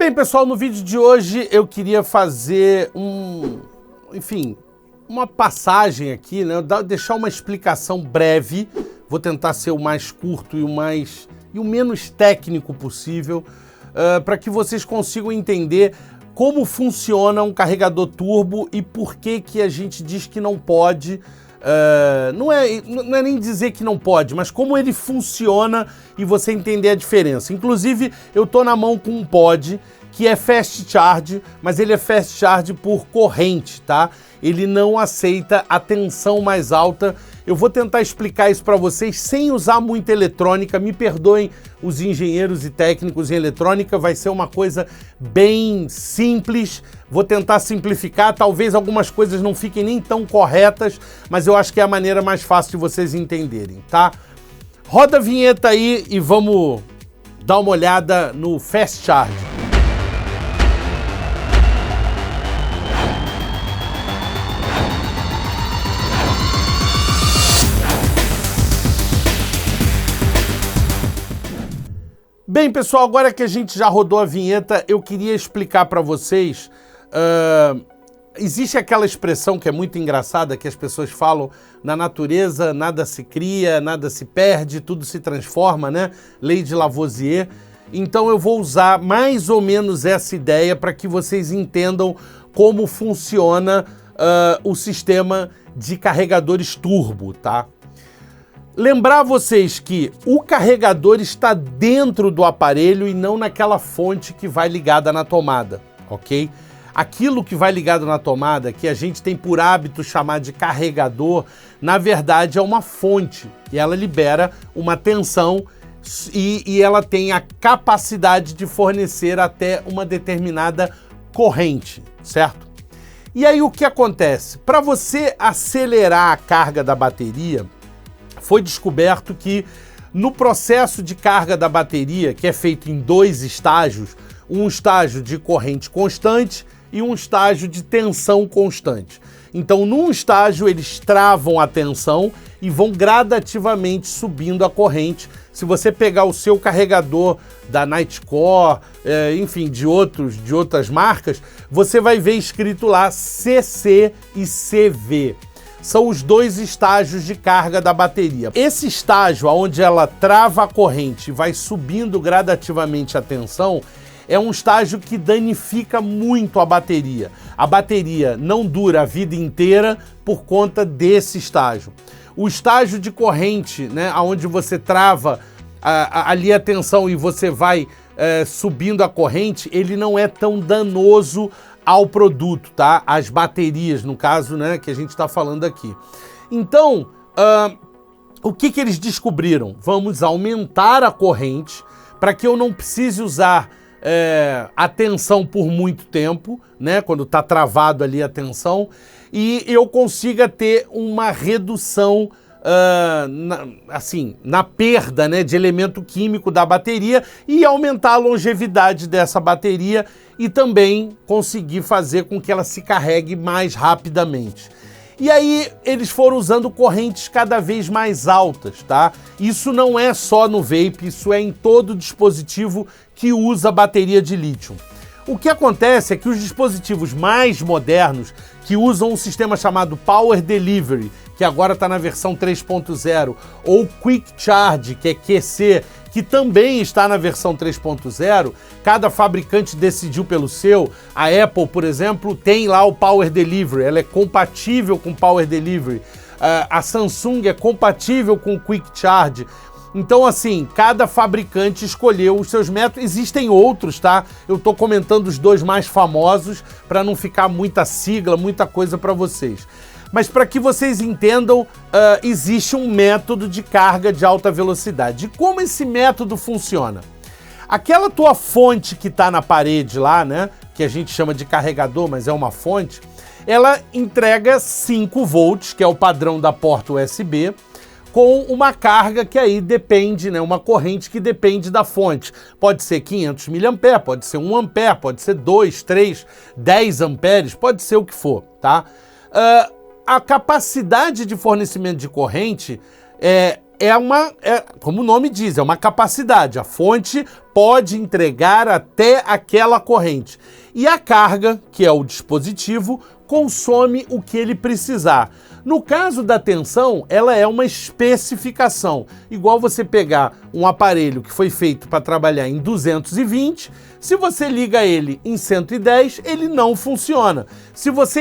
Bem, pessoal, no vídeo de hoje eu queria fazer uma passagem aqui, né? Deixar uma explicação breve. Vou tentar ser o mais curto e o menos técnico possível, para que vocês consigam entender como funciona um carregador turbo e por que a gente diz que não pode. Não é nem dizer que não pode, mas como ele funciona e você entender a diferença. Inclusive, eu tô na mão com um pod que é fast charge, mas ele é fast charge por corrente, tá? Ele não aceita a tensão mais alta. Eu vou tentar explicar isso para vocês sem usar muita eletrônica. Me perdoem os engenheiros e técnicos em eletrônica, vai ser uma coisa bem simples. Vou tentar simplificar, talvez algumas coisas não fiquem nem tão corretas, mas eu acho que é a maneira mais fácil de vocês entenderem, tá? Roda a vinheta aí e vamos dar uma olhada no fast charge. Bem, pessoal, agora que a gente já rodou a vinheta, eu queria explicar para vocês. Existe aquela expressão que é muito engraçada, que as pessoas falam: na natureza nada se cria, nada se perde, tudo se transforma, né? Lei de Lavoisier. Então eu vou usar mais ou menos essa ideia para que vocês entendam como funciona o sistema de carregadores turbo, tá? Lembrar vocês que o carregador está dentro do aparelho e não naquela fonte que vai ligada na tomada, ok? Aquilo que vai ligado na tomada, que a gente tem por hábito chamar de carregador, na verdade é uma fonte e ela libera uma tensão e ela tem a capacidade de fornecer até uma determinada corrente, certo? E aí o que acontece? Para você acelerar a carga da bateria, foi descoberto que no processo de carga da bateria, que é feito em dois estágios, um estágio de corrente constante e um estágio de tensão constante. Então, num estágio, eles travam a tensão e vão gradativamente subindo a corrente. Se você pegar o seu carregador da Nightcore, enfim, de outras marcas, você vai ver escrito lá CC e CV. São os dois estágios de carga da bateria. Esse estágio, onde ela trava a corrente e vai subindo gradativamente a tensão, é um estágio que danifica muito a bateria. A bateria não dura a vida inteira por conta desse estágio. O estágio de corrente, né, onde você trava ali a tensão e você vai subindo a corrente, ele não é tão danoso ao produto, tá? As baterias, no caso, né, que a gente está falando aqui. Então, o que eles descobriram? Vamos aumentar a corrente para que eu não precise usar a tensão por muito tempo, né, quando está travado ali a tensão, e eu consiga ter uma redução na perda, né, de elemento químico da bateria e aumentar a longevidade dessa bateria e também conseguir fazer com que ela se carregue mais rapidamente. E aí eles foram usando correntes cada vez mais altas, tá? Isso não é só no vape, isso é em todo dispositivo que usa bateria de lítio. O que acontece é que os dispositivos mais modernos, que usam um sistema chamado Power Delivery, que agora está na versão 3.0, ou Quick Charge, que é QC, que também está na versão 3.0, cada fabricante decidiu pelo seu. A Apple, por exemplo, tem lá o Power Delivery, ela é compatível com Power Delivery. A Samsung é compatível com Quick Charge. Então, assim, cada fabricante escolheu os seus métodos. Existem outros, tá? Eu tô comentando os dois mais famosos para não ficar muita sigla, muita coisa para vocês. Mas para que vocês entendam, existe um método de carga de alta velocidade. E como esse método funciona? Aquela tua fonte que está na parede lá, né, que a gente chama de carregador, mas é uma fonte, ela entrega 5 volts, que é o padrão da porta USB, com uma carga que aí depende, né, uma corrente que depende da fonte. Pode ser 500 mA, pode ser 1 A, pode ser 2, 3, 10 amperes, pode ser o que for, tá? A capacidade de fornecimento de corrente como o nome diz, é uma capacidade. A fonte pode entregar até aquela corrente. E a carga, que é o dispositivo, consome o que ele precisar. No caso da tensão, ela é uma especificação. Igual você pegar um aparelho que foi feito para trabalhar em 220, se você liga ele em 110, ele não funciona. Se você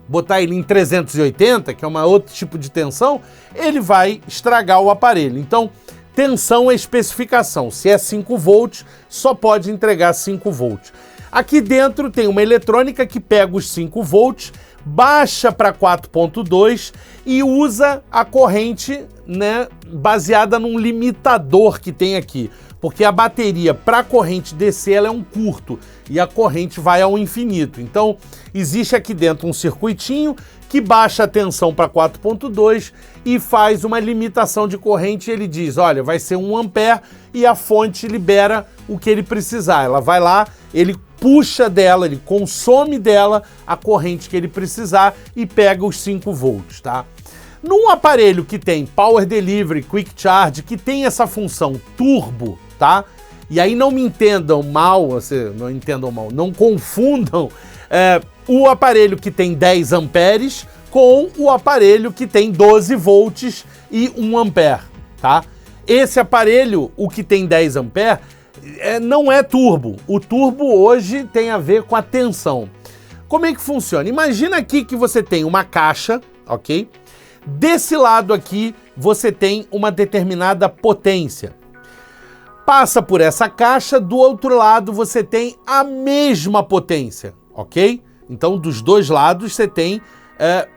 botar ele em 380, que é um outro tipo de tensão, ele vai estragar o aparelho. Então, tensão é especificação. Se é 5 volts, só pode entregar 5 volts. Aqui dentro tem uma eletrônica que pega os 5 volts, baixa para 4.2 e usa a corrente, né, baseada num limitador que tem aqui. Porque a bateria para a corrente descer ela é um curto e a corrente vai ao infinito. Então, existe aqui dentro um circuitinho que baixa a tensão para 4.2 e faz uma limitação de corrente. Ele diz, olha, vai ser 1 ampere e a fonte libera o que ele precisar. Ela vai lá, ele puxa dela, ele consome dela a corrente que ele precisar e pega os 5 volts, tá? Num aparelho que tem Power Delivery, Quick Charge, que tem essa função turbo, tá? E aí não me entendam mal, não confundam o aparelho que tem 10 amperes com o aparelho que tem 12 volts e 1 ampere, tá? Esse aparelho, o que tem 10 amperes, não é turbo. O turbo hoje tem a ver com a tensão. Como é que funciona? Imagina aqui que você tem uma caixa, ok? Desse lado aqui você tem uma determinada potência. Passa por essa caixa, do outro lado você tem a mesma potência, ok? Então dos dois lados você tem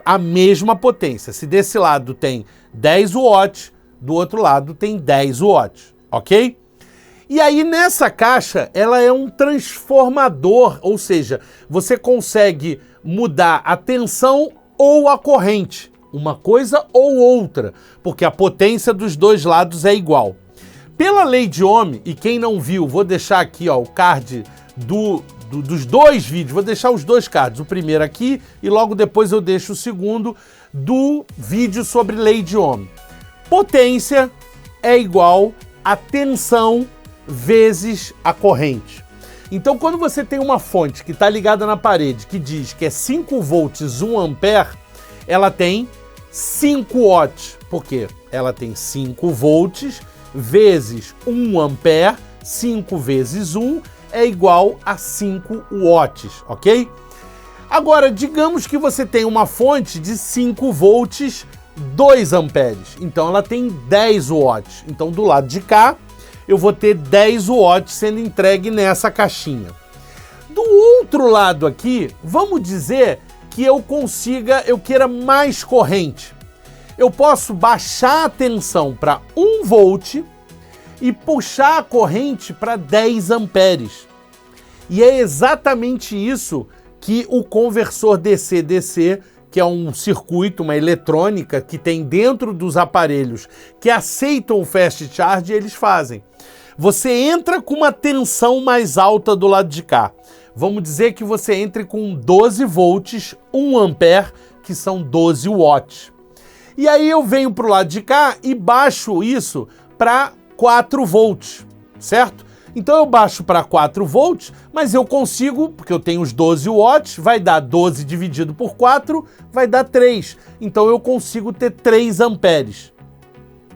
a mesma potência. Se desse lado tem 10 watts, do outro lado tem 10 watts, ok? E aí nessa caixa ela é um transformador, ou seja, você consegue mudar a tensão ou a corrente, uma coisa ou outra, porque a potência dos dois lados é igual. Pela lei de Ohm, e quem não viu, vou deixar aqui ó, o card dos dois vídeos, vou deixar os dois cards, o primeiro aqui e logo depois eu deixo o segundo do vídeo sobre lei de Ohm. Potência é igual a tensão vezes a corrente. Então quando você tem uma fonte que está ligada na parede que diz que é 5 volts 1 ampere, ela tem 5 watts, porque ela tem 5 volts vezes 1 ampere, 5 vezes 1 é igual a 5 watts, ok? Agora, digamos que você tem uma fonte de 5 volts 2 amperes, então ela tem 10 watts. Então do lado de cá, eu vou ter 10 watts sendo entregue nessa caixinha. Do outro lado aqui, vamos dizer que eu queira mais corrente. Eu posso baixar a tensão para 1 volt e puxar a corrente para 10 amperes. E é exatamente isso que o conversor DC-DC, que é um circuito, uma eletrônica que tem dentro dos aparelhos que aceitam o fast charge, eles fazem. Você entra com uma tensão mais alta do lado de cá. Vamos dizer que você entre com 12 volts, 1 ampere, que são 12 watts. E aí eu venho para o lado de cá e baixo isso para 4 volts, certo? Então eu baixo para 4 volts, mas eu consigo, porque eu tenho os 12 watts, vai dar 12 dividido por 4, vai dar 3. Então eu consigo ter 3 amperes.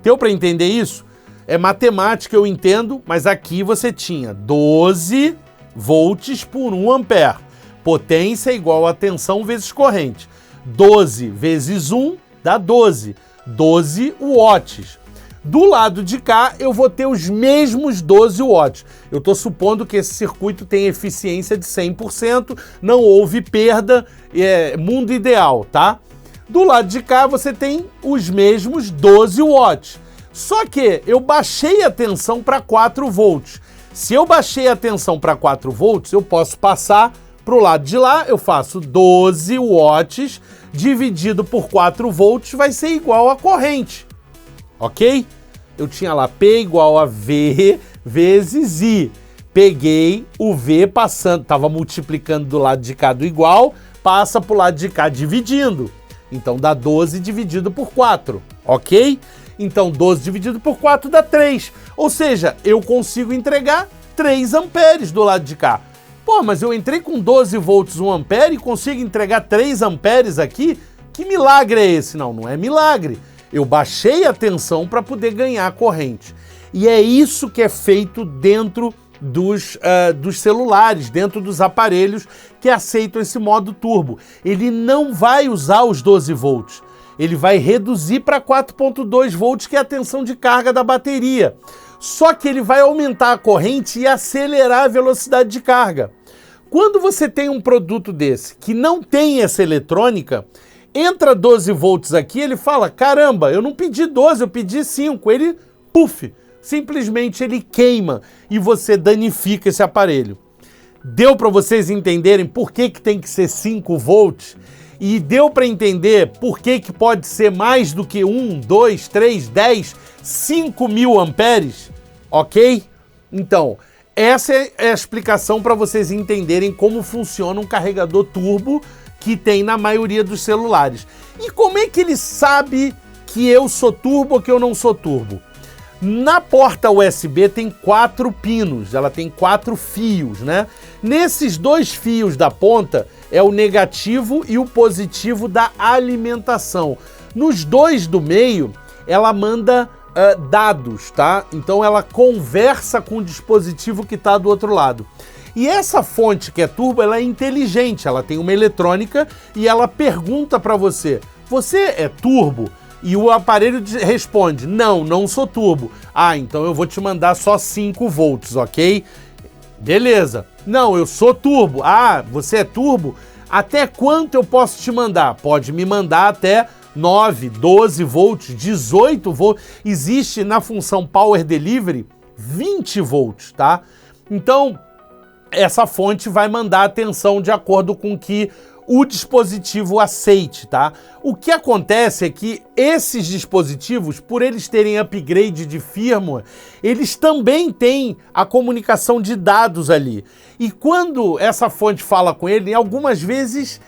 Deu para entender isso? É matemática, eu entendo, mas aqui você tinha 12 volts por 1 ampere. Potência igual a tensão vezes corrente. 12 vezes 1 dá 12. 12 watts. Do lado de cá, eu vou ter os mesmos 12 watts. Eu estou supondo que esse circuito tem eficiência de 100%, não houve perda, mundo ideal, tá? Do lado de cá, você tem os mesmos 12 watts. Só que eu baixei a tensão para 4 volts. Se eu baixei a tensão para 4 volts, eu posso passar para o lado de lá, eu faço 12 watts dividido por 4 volts, vai ser igual a corrente, ok? Eu tinha lá P igual a V vezes I. Peguei o V passando, estava multiplicando do lado de cá do igual, passa para o lado de cá dividindo. Então dá 12 dividido por 4, ok? Então 12 dividido por 4 dá 3. Ou seja, eu consigo entregar 3 amperes do lado de cá. Pô, mas eu entrei com 12 volts 1 ampere e consigo entregar 3 amperes aqui? Que milagre é esse? Não, não é milagre. Eu baixei a tensão para poder ganhar corrente. E é isso que é feito dentro dos celulares, dentro dos aparelhos que aceitam esse modo turbo. Ele não vai usar os 12 volts. Ele vai reduzir para 4.2 volts, que é a tensão de carga da bateria. Só que ele vai aumentar a corrente e acelerar a velocidade de carga. Quando você tem um produto desse que não tem essa eletrônica, entra 12 volts aqui, ele fala, caramba, eu não pedi 12, eu pedi 5. Ele, puf, simplesmente ele queima e você danifica esse aparelho. Deu para vocês entenderem por que tem que ser 5 volts? E deu para entender por que pode ser mais do que 1, 2, 3, 10, 5 mil amperes? Ok? Então, essa é a explicação para vocês entenderem como funciona um carregador turbo que tem na maioria dos celulares. E como é que ele sabe que eu sou turbo ou que eu não sou turbo? Na porta USB tem 4 pinos, ela tem 4 fios, né? Nesses 2 fios da ponta é o negativo e o positivo da alimentação. Nos 2 do meio, ela manda dados, tá? Então ela conversa com o dispositivo que está do outro lado. E essa fonte que é turbo, ela é inteligente, ela tem uma eletrônica e ela pergunta para você, você é turbo? E o aparelho responde, não, não sou turbo. Ah, então eu vou te mandar só 5 volts, ok? Beleza. Não, eu sou turbo. Ah, você é turbo? Até quanto eu posso te mandar? Pode me mandar até 9, 12 volts, 18 volts. Existe na função Power Delivery 20 volts, tá? Então, essa fonte vai mandar a tensão de acordo com que o dispositivo aceite, tá? O que acontece é que esses dispositivos, por eles terem upgrade de firmware, eles também têm a comunicação de dados ali. E quando essa fonte fala com ele, algumas vezes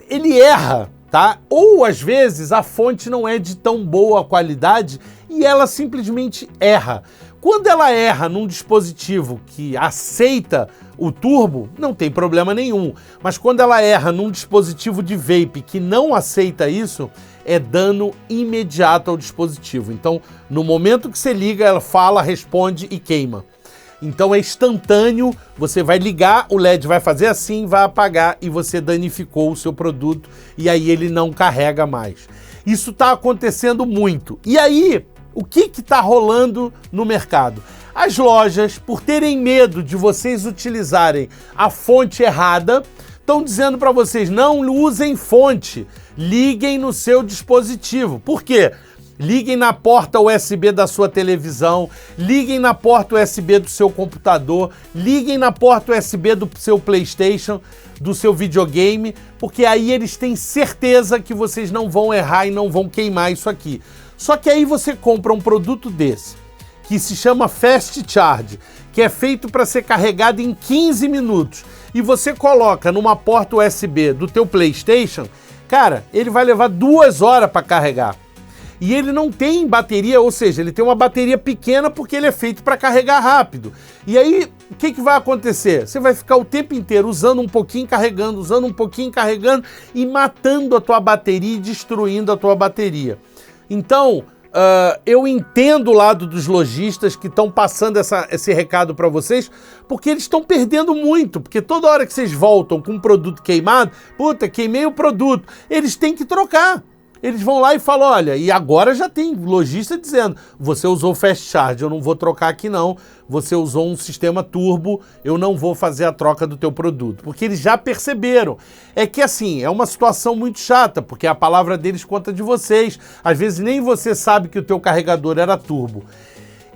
ele erra, tá? Ou às vezes a fonte não é de tão boa qualidade e ela simplesmente erra. Quando ela erra num dispositivo que aceita o turbo, não tem problema nenhum. Mas quando ela erra num dispositivo de vape que não aceita isso, é dano imediato ao dispositivo. Então, no momento que você liga, ela fala, responde e queima. Então é instantâneo, você vai ligar, o LED vai fazer assim, vai apagar e você danificou o seu produto e aí ele não carrega mais. Isso está acontecendo muito. E aí, o que está rolando no mercado? As lojas, por terem medo de vocês utilizarem a fonte errada, estão dizendo para vocês, não usem fonte, liguem no seu dispositivo. Por quê? Liguem na porta USB da sua televisão, liguem na porta USB do seu computador, liguem na porta USB do seu PlayStation, do seu videogame, porque aí eles têm certeza que vocês não vão errar e não vão queimar isso aqui. Só que aí você compra um produto desse, que se chama Fast Charge, que é feito para ser carregado em 15 minutos, e você coloca numa porta USB do teu PlayStation, cara, ele vai levar 2 horas para carregar. E ele não tem bateria, ou seja, ele tem uma bateria pequena porque ele é feito para carregar rápido. E aí, o que vai acontecer? Você vai ficar o tempo inteiro usando um pouquinho, carregando, usando um pouquinho, carregando e matando a tua bateria e destruindo a tua bateria. Então, eu entendo o lado dos lojistas que estão passando esse recado para vocês, porque eles estão perdendo muito, porque toda hora que vocês voltam com um produto queimado, puta, queimei o produto, eles têm que trocar. Eles vão lá e falam, olha, e agora já tem lojista dizendo, você usou Fast Charge, eu não vou trocar aqui não, você usou um sistema turbo, eu não vou fazer a troca do teu produto. Porque eles já perceberam. É que assim, é uma situação muito chata, porque a palavra deles conta de vocês. Às vezes nem você sabe que o teu carregador era turbo.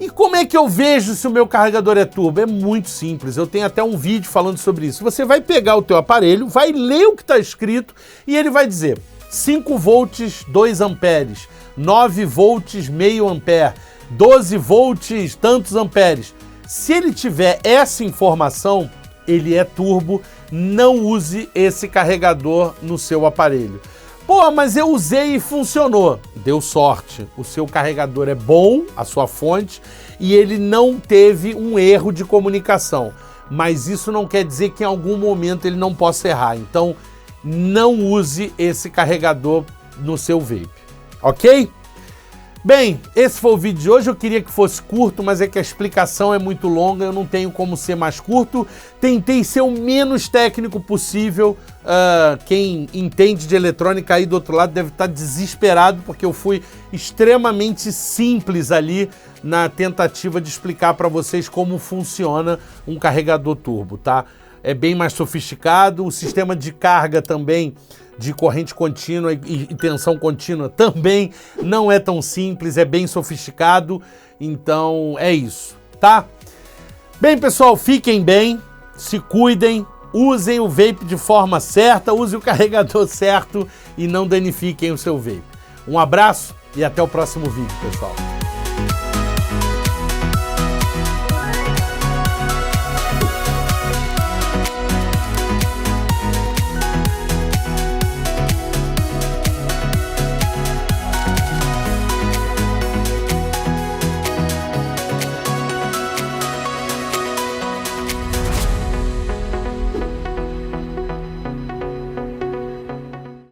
E como é que eu vejo se o meu carregador é turbo? É muito simples, eu tenho até um vídeo falando sobre isso. Você vai pegar o teu aparelho, vai ler o que está escrito e ele vai dizer 5 volts, 2 amperes, 9 volts, meio ampere, 12 volts, tantos amperes. Se ele tiver essa informação, ele é turbo, não use esse carregador no seu aparelho. Pô, mas eu usei e funcionou. Deu sorte. O seu carregador é bom, a sua fonte, e ele não teve um erro de comunicação. Mas isso não quer dizer que em algum momento ele não possa errar. Então, não use esse carregador no seu vape, ok? Bem, esse foi o vídeo de hoje. Eu queria que fosse curto, mas é que a explicação é muito longa, eu não tenho como ser mais curto. Tentei ser o menos técnico possível. Quem entende de eletrônica aí do outro lado deve estar desesperado, porque eu fui extremamente simples ali na tentativa de explicar para vocês como funciona um carregador turbo, tá? É bem mais sofisticado, o sistema de carga também, de corrente contínua e tensão contínua também não é tão simples, é bem sofisticado, então é isso, tá? Bem, pessoal, fiquem bem, se cuidem, usem o vape de forma certa, usem o carregador certo e não danifiquem o seu vape. Um abraço e até o próximo vídeo, pessoal.